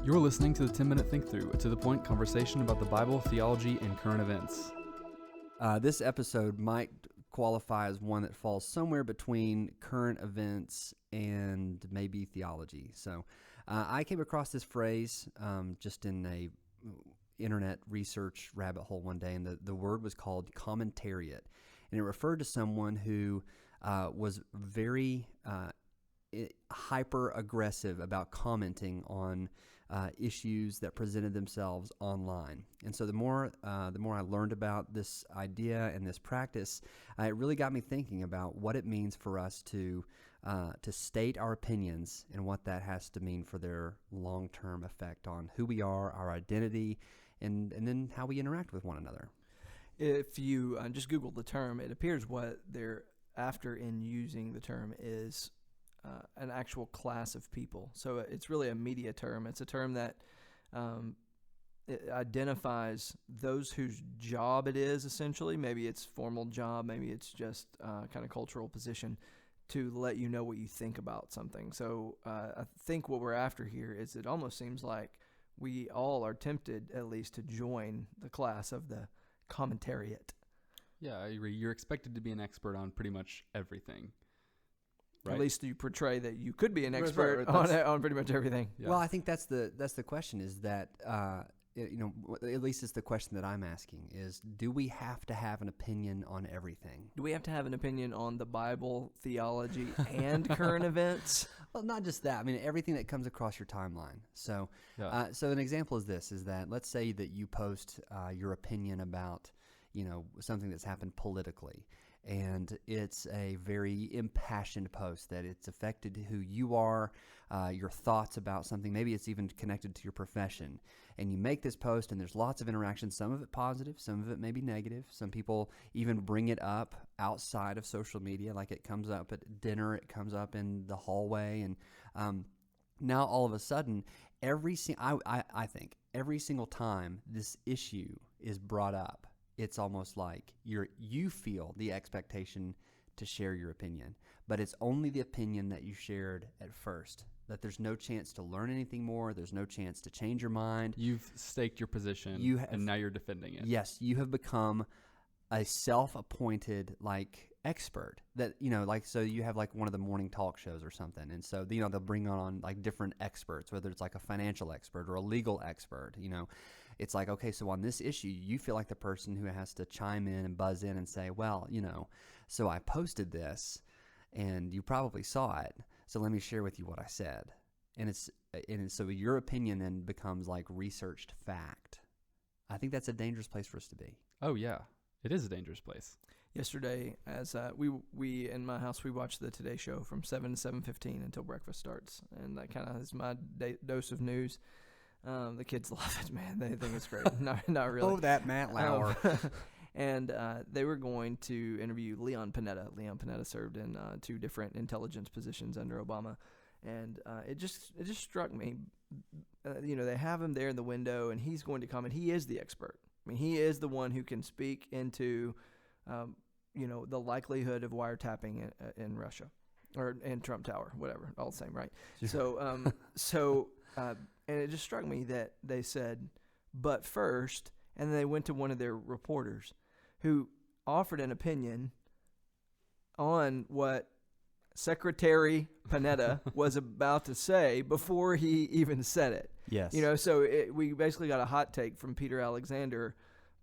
You're listening to the 10-Minute Think Through, a to-the-point conversation about the Bible, theology, and current events. This episode might qualify as one that falls somewhere between current events and maybe theology. So I came across this phrase just in a internet research rabbit hole one day, and the word was called commentariat. And it referred to someone who was very hyper-aggressive about commenting on issues that presented themselves online. And so the more I learned about this idea and this practice, it really got me thinking about what it means for us to state our opinions and what that has to mean for their long-term effect on who we are, our identity, and then how we interact with one another. If you just Google the term, it appears what they're after in using the term is an actual class of people. So it's really a media term. It's a term that it identifies those whose job it is, essentially. Maybe it's formal job, maybe it's just kind of cultural position to let you know what you think about something. So I think what we're after here is it almost seems like we all are tempted at least to join the class of the commentariat. Yeah, I agree. You're expected to be an expert on pretty much everything. Right. At least you portray that you could be an expert on pretty much everything. Yeah. Well, I think that's the question is that, at least it's the question that I'm asking is, do we have to have an opinion on everything? Do we have to have an opinion on the Bible, theology, and current events? Well, not just that. I mean, everything that comes across your timeline. So, so an example is this, is that let's say that you post your opinion about, something that's happened politically. And it's a very impassioned post that it's affected who you are, your thoughts about something. Maybe it's even connected to your profession. And you make this post and there's lots of interaction, some of it positive, some of it maybe negative. Some people even bring it up outside of social media, like it comes up at dinner, it comes up in the hallway. And now all of a sudden, I think every single time this issue is brought up, it's almost like you feel the expectation to share your opinion, but it's only the opinion that you shared at first, that there's no chance to learn anything more, there's no chance to change your mind. You've staked your position, and now you're defending it. Yes, you have become a self-appointed, expert that, so you have one of the morning talk shows or something. And so, they'll bring on different experts, whether it's a financial expert or a legal expert, It's like, okay, so on this issue, you feel like the person who has to chime in and buzz in and say, well, so I posted this and you probably saw it. So let me share with you what I said. And so your opinion then becomes researched fact. I think that's a dangerous place for us to be. Oh yeah, it is a dangerous place. Yesterday, as we in my house, we watched the Today Show from 7 to 7:15 until breakfast starts. And that kind of is my dose of news. The kids love it, man. They think it's great. Not really. Oh, that Matt Lauer. And they were going to interview Leon Panetta. Leon Panetta served in 2 different intelligence positions under Obama, and it just struck me. They have him there in the window, and he's going to comment. He is the expert. I mean, he is the one who can speak into, the likelihood of wiretapping in Russia, or in Trump Tower, whatever. All the same, right? Sure. So. And it just struck me that they said, but first, and then they went to one of their reporters who offered an opinion on what Secretary Panetta was about to say before he even said it. Yes. So we basically got a hot take from Peter Alexander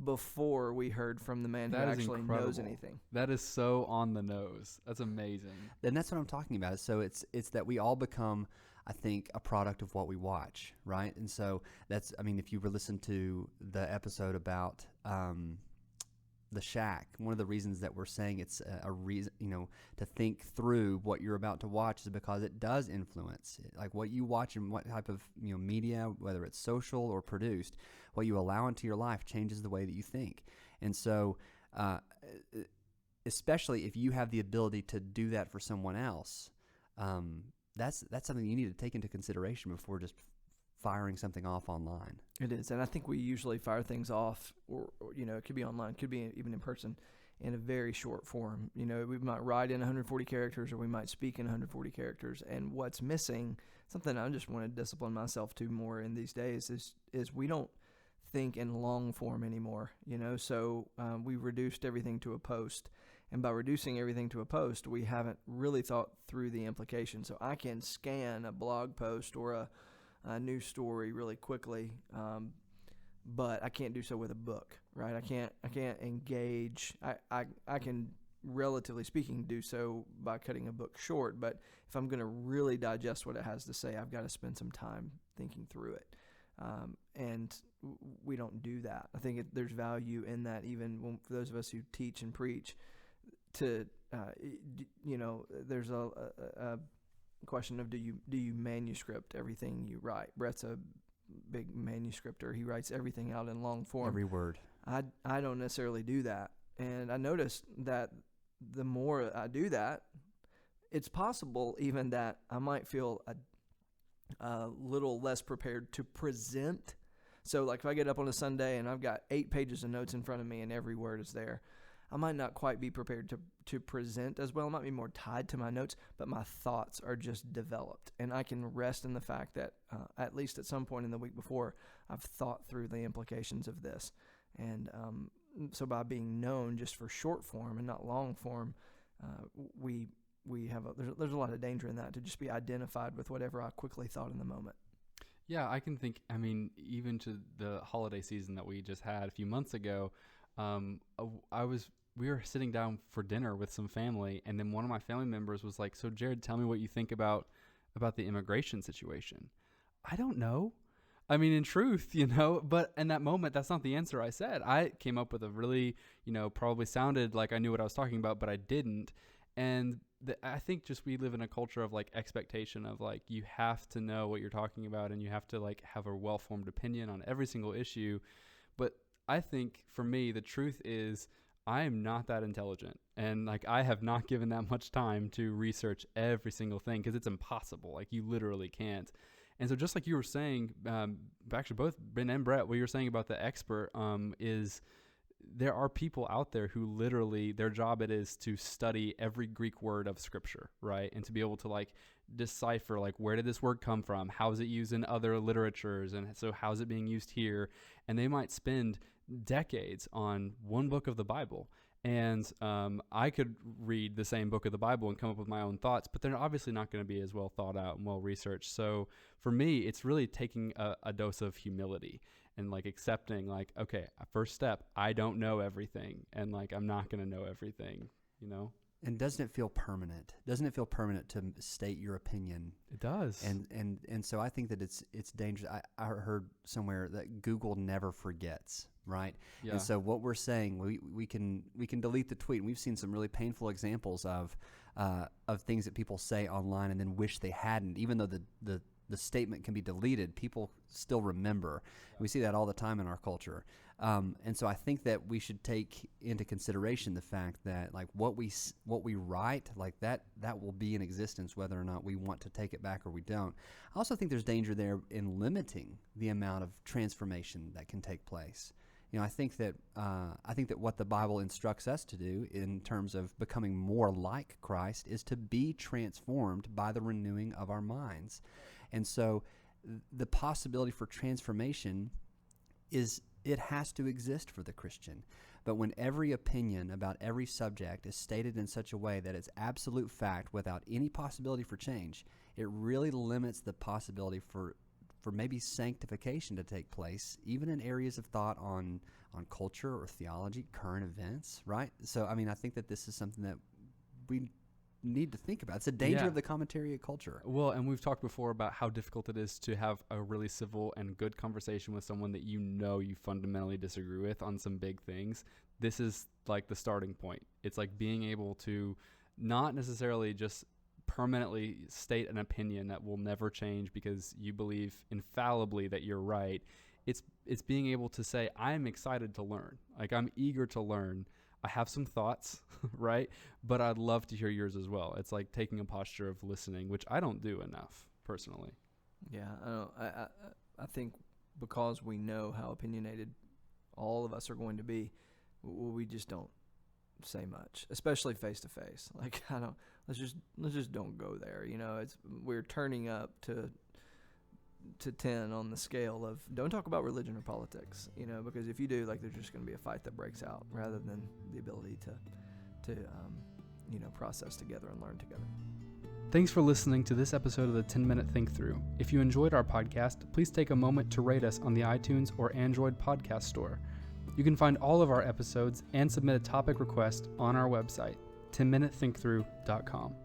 before we heard from the man who actually knows anything. That is so on the nose. That's amazing. And that's what I'm talking about. So it's that we all become, I think, a product of what we watch, right? And so if you listen to the episode about The Shack, one of the reasons that we're saying it's a reason, to think through what you're about to watch is because it does influence, what you watch and what type of media, whether it's social or produced, what you allow into your life changes the way that you think. And so, especially if you have the ability to do that for someone else, that's something you need to take into consideration before just firing something off online. It is, and I think we usually fire things off, or it could be online, could be even in person, in a very short form. You know, we might write in 140 characters, or we might speak in 140 characters. And what's missing, something I just want to discipline myself to more in these days, is we don't think in long form anymore. You know, so we reduced everything to a post. And by reducing everything to a post, we haven't really thought through the implications. So I can scan a blog post or a news story really quickly, but I can't do so with a book, right? I can't engage. I can, relatively speaking, do so by cutting a book short, but if I'm going to really digest what it has to say, I've got to spend some time thinking through it. And we don't do that. I think there's value in that, even for those of us who teach and preach, to, there's a question of do you manuscript everything you write? Brett's a big manuscriptor. He writes everything out in long form. Every word. I don't necessarily do that. And I noticed that the more I do that, it's possible even that I might feel a little less prepared to present. So like if I get up on a Sunday and I've got 8 pages of notes in front of me and every word is there, I might not quite be prepared to present as well. I might be more tied to my notes, but my thoughts are just developed. And I can rest in the fact that at least at some point in the week before, I've thought through the implications of this. And so by being known just for short form and not long form, we have there's a lot of danger in that, to just be identified with whatever I quickly thought in the moment. Yeah, I can think, even to the holiday season that we just had a few months ago, we were sitting down for dinner with some family, and then one of my family members was like, "So Jared, tell me what you think about the immigration situation." I don't know. In truth, but in that moment, that's not the answer I said. I came up with a really, probably sounded like I knew what I was talking about, but I didn't. And I think just we live in a culture of like expectation of like, you have to know what you're talking about, and you have to like have a well-formed opinion on every single issue. But I think for me, the truth is I am not that intelligent, and like I have not given that much time to research every single thing, because it's impossible. Like you literally can't. And so just like you were saying, actually both Ben and Brett, what you were saying about the expert is there are people out there who literally their job it is to study every Greek word of Scripture, right? And to be able to like decipher like where did this word come from? How is it used in other literatures? And so how is it being used here? And they might spend decades on one book of the Bible. And I could read the same book of the Bible and come up with my own thoughts, but they're obviously not going to be as well thought out and well researched. So for me, it's really taking a dose of humility and like accepting like, okay, first step, I don't know everything, and like I'm not going to know everything, And doesn't it feel permanent? Doesn't it feel permanent to state your opinion? It does. And so I think that it's dangerous. I heard somewhere that Google never forgets, right? Yeah. And so what we're saying, we can delete the tweet. And we've seen some really painful examples of things that people say online and then wish they hadn't, even though the statement can be deleted, people still remember. We see that all the time in our culture. And so I think that we should take into consideration the fact that like what we write, like that will be in existence whether or not we want to take it back or we don't. I also think there's danger there in limiting the amount of transformation that can take place. I think that what the Bible instructs us to do in terms of becoming more like Christ is to be transformed by the renewing of our minds. And so the possibility for transformation it has to exist for the Christian. But when every opinion about every subject is stated in such a way that it's absolute fact without any possibility for change, it really limits the possibility for maybe sanctification to take place, even in areas of thought on culture or theology, current events, right? So, I think that this is something that we need to think about. It's a danger of the commentariat culture. Well, and we've talked before about how difficult it is to have a really civil and good conversation with someone that you fundamentally disagree with on some big things. This is like the starting point. It's like being able to not necessarily just permanently state an opinion that will never change because you believe infallibly that you're right. It's being able to say, I'm excited to learn. Like I'm eager to learn. I have some thoughts, right? But I'd love to hear yours as well. It's like taking a posture of listening, which I don't do enough personally. Yeah, I think because we know how opinionated all of us are going to be, we just don't say much, especially face to face. Like, let's just don't go there. We're turning up to 10 on the scale of don't talk about religion or politics, because if you do, like, there's just going to be a fight that breaks out rather than the ability to process together and learn together. Thanks for listening to this episode of the 10-Minute Think Through. If you enjoyed our podcast, please take a moment to rate us on the iTunes or Android podcast store. You can find all of our episodes and submit a topic request on our website, 10minutethinkthrough.com.